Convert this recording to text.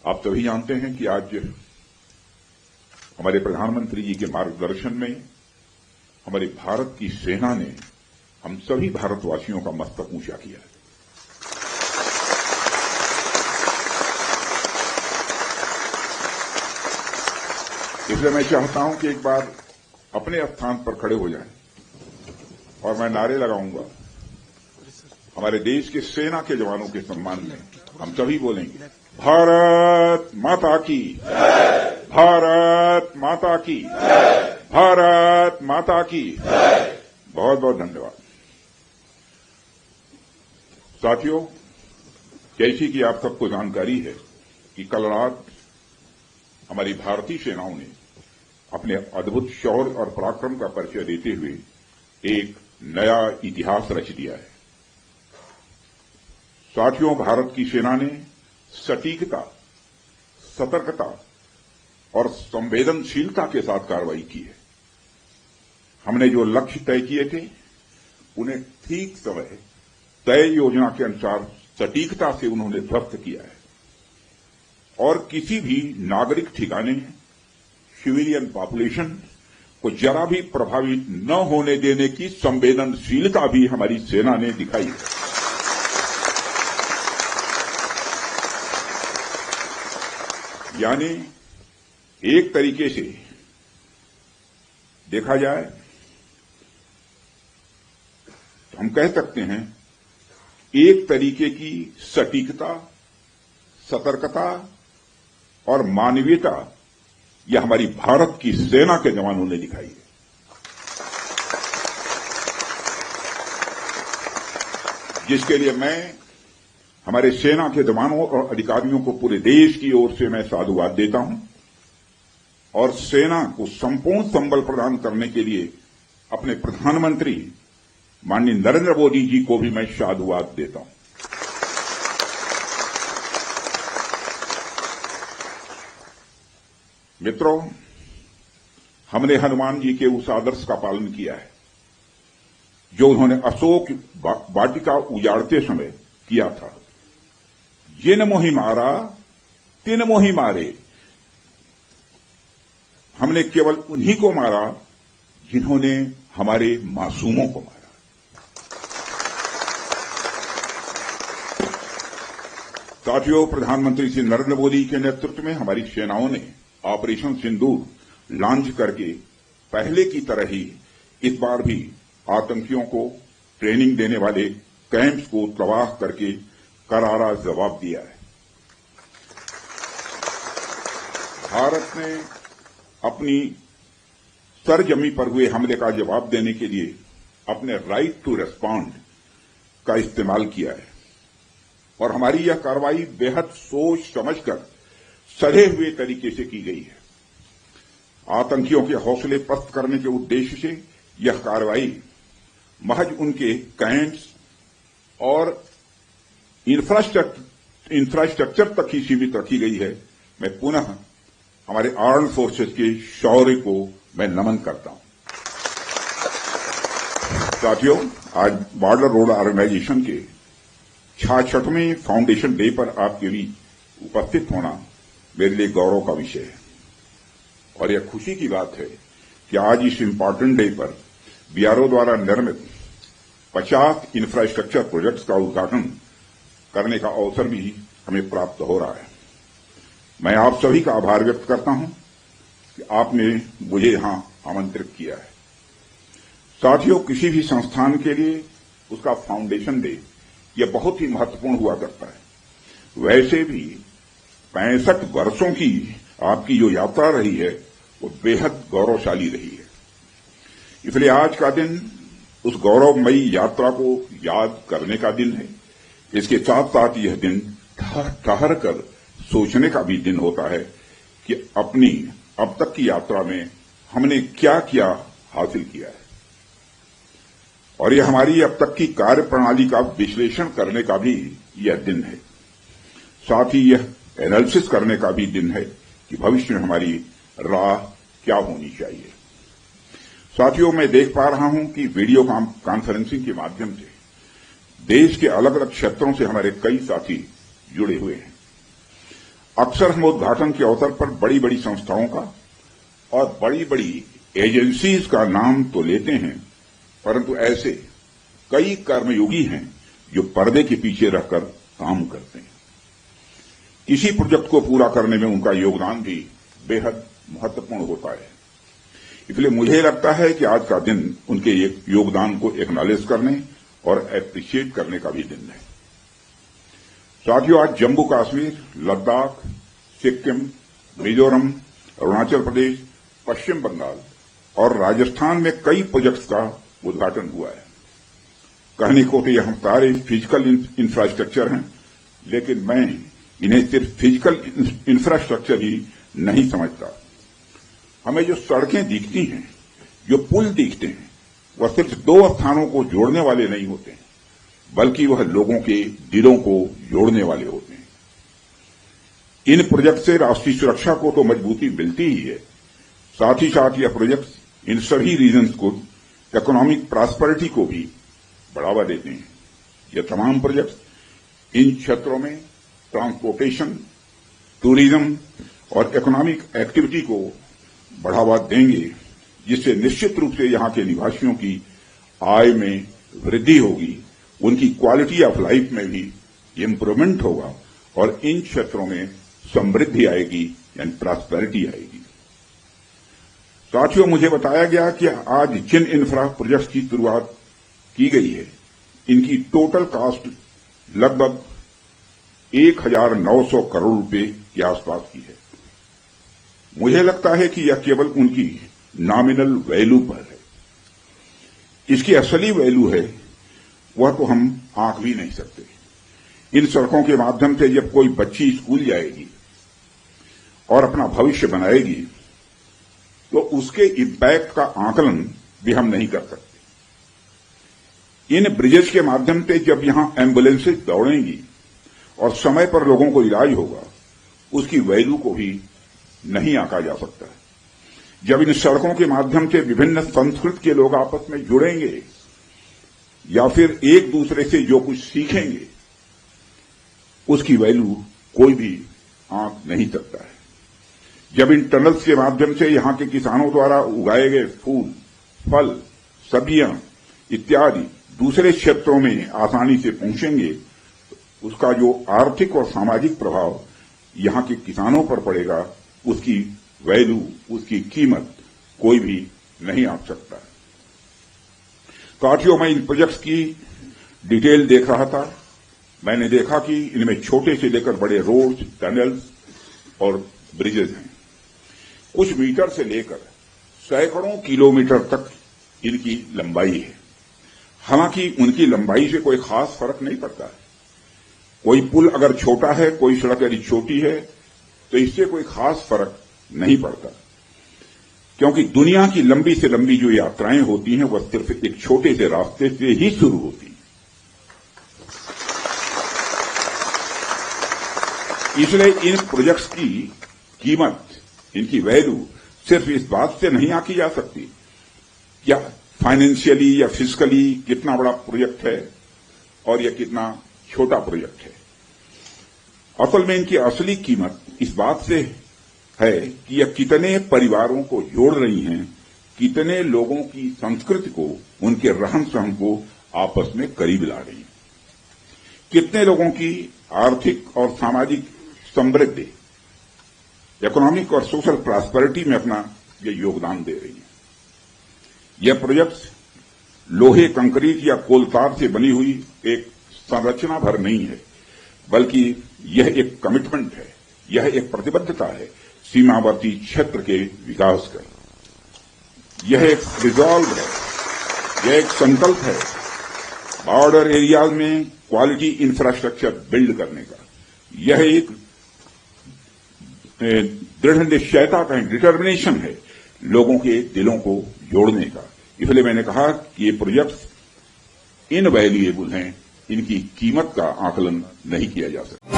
आप सभी जानते हैं कि आज हमारे प्रधानमंत्री जी के मार्गदर्शन में हमारे भारत की सेना ने हम सभी भारतवासियों का मस्तक ऊंचा किया है। इसलिए मैं चाहता हूं कि एक बार अपने स्थान पर खड़े हो जाएं और मैं नारे लगाऊंगा हमारे देश के सेना के जवानों के सम्मान में। हम सभी बोलेंगे, भारत माता की, भारत माता की, भारत माता की। बहुत बहुत धन्यवाद। साथियों, जैसी कि आप सबको जानकारी है कि कल रात हमारी भारतीय सेनाओं ने अपने अद्भुत शौर्य और पराक्रम का परिचय देते हुए एक नया इतिहास रच दिया है। साथियों, भारत की सेना ने सटीकता, सतर्कता और संवेदनशीलता के साथ कार्रवाई की है। हमने जो लक्ष्य तय किए थे उन्हें ठीक समय तय योजना के अनुसार सटीकता से उन्होंने ध्वस्त किया है और किसी भी नागरिक ठिकाने, सिविलियन पॉपुलेशन को जरा भी प्रभावित न होने देने की संवेदनशीलता भी हमारी सेना ने दिखाई है। यानी एक तरीके से देखा जाए तो हम कह सकते हैं एक तरीके की सटीकता, सतर्कता और मानवीयता यह हमारी भारत की सेना के जवानों ने दिखाई है। जिसके लिए मैं हमारे सेना के जवानों और अधिकारियों को पूरे देश की ओर से मैं साधुवाद देता हूं और सेना को संपूर्ण संबल प्रदान करने के लिए अपने प्रधानमंत्री माननीय नरेंद्र मोदी जी को भी मैं साधुवाद देता हूं। मित्रों, हमने हनुमान जी के उस आदर्श का पालन किया है जो उन्होंने अशोक वाटिका उजाड़ते समय किया था। जिन मोहि मारा तिन मोहि मारे। हमने केवल उन्हीं को मारा जिन्होंने हमारे मासूमों को मारा। साथियों, प्रधानमंत्री श्री नरेंद्र मोदी के नेतृत्व में हमारी सेनाओं ने ऑपरेशन सिंदूर लॉन्च करके पहले की तरह ही इस बार भी आतंकियों को ट्रेनिंग देने वाले कैंप्स को तबाह करके करारा जवाब दिया है। भारत ने अपनी सरजमी पर हुए हमले का जवाब देने के लिए अपने राइट टू रेस्पॉन्ड का इस्तेमाल किया है और हमारी यह कार्रवाई बेहद सोच समझकर सधे हुए तरीके से की गई है। आतंकियों के हौसले पस्त करने के उद्देश्य से यह कार्रवाई महज उनके कैंप्स और इंफ्रास्ट्रक्चर तक ही सीमित रखी गई है। मैं पुनः हमारे आर्म्ड फोर्सेस के शौर्य को मैं नमन करता हूं। साथियों, आज बॉर्डर रोड ऑर्गेनाइजेशन के 66वें फाउंडेशन डे पर आपके बीच उपस्थित होना मेरे लिए गौरव का विषय है और यह खुशी की बात है कि आज इस इम्पोर्टेंट डे पर बीआरओ द्वारा निर्मित 50 इंफ्रास्ट्रक्चर प्रोजेक्ट्स का उद्घाटन करने का अवसर भी हमें प्राप्त हो रहा है। मैं आप सभी का आभार व्यक्त करता हूं कि आपने मुझे यहां आमंत्रित किया है। साथियों, किसी भी संस्थान के लिए उसका फाउंडेशन डे यह बहुत ही महत्वपूर्ण हुआ करता है। वैसे भी 65 वर्षों की आपकी जो यात्रा रही है वो बेहद गौरवशाली रही है। इसलिए आज का दिन उस गौरवमयी यात्रा को याद करने का दिन है। इसके साथ साथ यह दिन ठहर कर सोचने का भी दिन होता है कि अपनी अब तक की यात्रा में हमने क्या क्या हासिल किया है और यह हमारी अब तक की कार्य प्रणाली का विश्लेषण करने का भी यह दिन है। साथ ही यह एनालिसिस करने का भी दिन है कि भविष्य में हमारी राह क्या होनी चाहिए। साथियों, मैं देख पा रहा हूं कि वीडियो कॉन्फ्रेंसिंग के माध्यम से देश के अलग अलग क्षेत्रों से हमारे कई साथी जुड़े हुए हैं। अक्सर हम उद्घाटन के अवसर पर बड़ी बड़ी संस्थाओं का और बड़ी बड़ी एजेंसीज का नाम तो लेते हैं, परंतु ऐसे कई कर्मयोगी हैं जो पर्दे के पीछे रहकर काम करते हैं। किसी प्रोजेक्ट को पूरा करने में उनका योगदान भी बेहद महत्वपूर्ण होता है। इसलिए मुझे लगता है कि आज का दिन उनके योगदान को एक्नॉलेज करने और एप्रिशिएट करने का भी दिन है। साथियों, आज जम्मू कश्मीर, लद्दाख, सिक्किम, मिजोरम, अरुणाचल प्रदेश, पश्चिम बंगाल और राजस्थान में कई प्रोजेक्ट्स का उद्घाटन हुआ है। कहने को तो यह सारे फिजिकल इंफ्रास्ट्रक्चर हैं, लेकिन मैं इन्हें सिर्फ फिजिकल इंफ्रास्ट्रक्चर ही नहीं समझता। हमें जो सड़कें दिखती हैं, जो पुल दिखते हैं, वह सिर्फ दो स्थानों को जोड़ने वाले नहीं होते हैं, बल्कि वह लोगों के दिलों को जोड़ने वाले होते हैं। इन प्रोजेक्ट से राष्ट्रीय सुरक्षा को तो मजबूती मिलती ही है, साथ ही साथ यह प्रोजेक्ट इन सभी रीजन्स को इकोनॉमिक प्रॉस्पेरिटी को भी बढ़ावा देते हैं। यह तमाम प्रोजेक्ट इन क्षेत्रों में ट्रांसपोर्टेशन, टूरिज्म और इकोनॉमिक एक्टिविटी को बढ़ावा देंगे, जिससे निश्चित रूप से यहां के निवासियों की आय में वृद्धि होगी, उनकी क्वालिटी ऑफ लाइफ में भी इम्प्रूवमेंट होगा और इन क्षेत्रों में समृद्धि आएगी, यानी प्रॉस्पेरिटी आएगी। साथियों, मुझे बताया गया कि आज जिन इंफ्रा प्रोजेक्ट्स की शुरुआत की गई है, इनकी टोटल कॉस्ट लगभग 1900 करोड़ रुपए के आसपास की है। मुझे लगता है कि यह केवल उनकी नॉमिनल वैल्यू पर है। इसकी असली वैल्यू है वह तो हम आंक भी नहीं सकते। इन सड़कों के माध्यम से जब कोई बच्ची स्कूल जाएगी और अपना भविष्य बनाएगी, तो उसके इम्पैक्ट का आकलन भी हम नहीं कर सकते। इन ब्रिजेस के माध्यम से जब यहां एम्बुलेंसेज दौड़ेंगी और समय पर लोगों को इलाज होगा, उसकी वैल्यू को भी नहीं आंका जा सकता। जब इन सड़कों के माध्यम से विभिन्न संस्कृति के लोग आपस में जुड़ेंगे या फिर एक दूसरे से जो कुछ सीखेंगे, उसकी वैल्यू कोई भी आंक नहीं सकता है। जब इन टनल्स के माध्यम से यहां के किसानों द्वारा उगाए गए फूल, फल, सब्जियां इत्यादि दूसरे क्षेत्रों में आसानी से पहुंचेंगे, उसका जो आर्थिक और सामाजिक प्रभाव यहां के किसानों पर पड़ेगा, उसकी वैल्यू, उसकी कीमत कोई भी नहीं आंक सकता। साथियों, मैं इन प्रोजेक्ट्स की डिटेल देख रहा था। मैंने देखा कि इनमें छोटे से लेकर बड़े रोड्स, टनल्स और ब्रिजेज हैं। कुछ मीटर से लेकर सैकड़ों किलोमीटर तक इनकी लंबाई है। हालांकि उनकी लंबाई से कोई खास फर्क नहीं पड़ता है। कोई पुल अगर छोटा है, कोई सड़क यदि छोटी है, तो इससे कोई खास फर्क नहीं पड़ता, क्योंकि दुनिया की लंबी से लंबी जो यात्राएं होती हैं, वह सिर्फ एक छोटे से रास्ते से ही शुरू होती हैं। इसलिए इन प्रोजेक्ट्स की कीमत, इनकी वैल्यू सिर्फ इस बात से नहीं आंकी जा सकती क्या फाइनेंशियली या फिजिकली कितना बड़ा प्रोजेक्ट है और यह कितना छोटा प्रोजेक्ट है। असल में इनकी असली कीमत इस बात से है कि यह कितने परिवारों को जोड़ रही हैं, कितने लोगों की संस्कृति को, उनके रहन सहन को आपस में करीब ला रही हैं, कितने लोगों की आर्थिक और सामाजिक समृद्धि, इकोनॉमिक और सोशल प्रॉस्पेरिटी में अपना ये योगदान दे रही है। यह प्रोजेक्ट्स लोहे, कंक्रीट या कोलतार से बनी हुई एक संरचना भर नहीं है, बल्कि यह एक कमिटमेंट है, यह एक प्रतिबद्धता है सीमावर्ती क्षेत्र के विकास का। यह एक रिजॉल्व है, यह एक संकल्प है बॉर्डर एरियाज में क्वालिटी इंफ्रास्ट्रक्चर बिल्ड करने का। यह एक दृढ़ निश्चयता का डिटर्मिनेशन है लोगों के दिलों को जोड़ने का। इसलिए मैंने कहा कि ये प्रोजेक्ट्स इनवैल्यूएबल हैं, इनकी कीमत का आकलन नहीं किया जा सकता।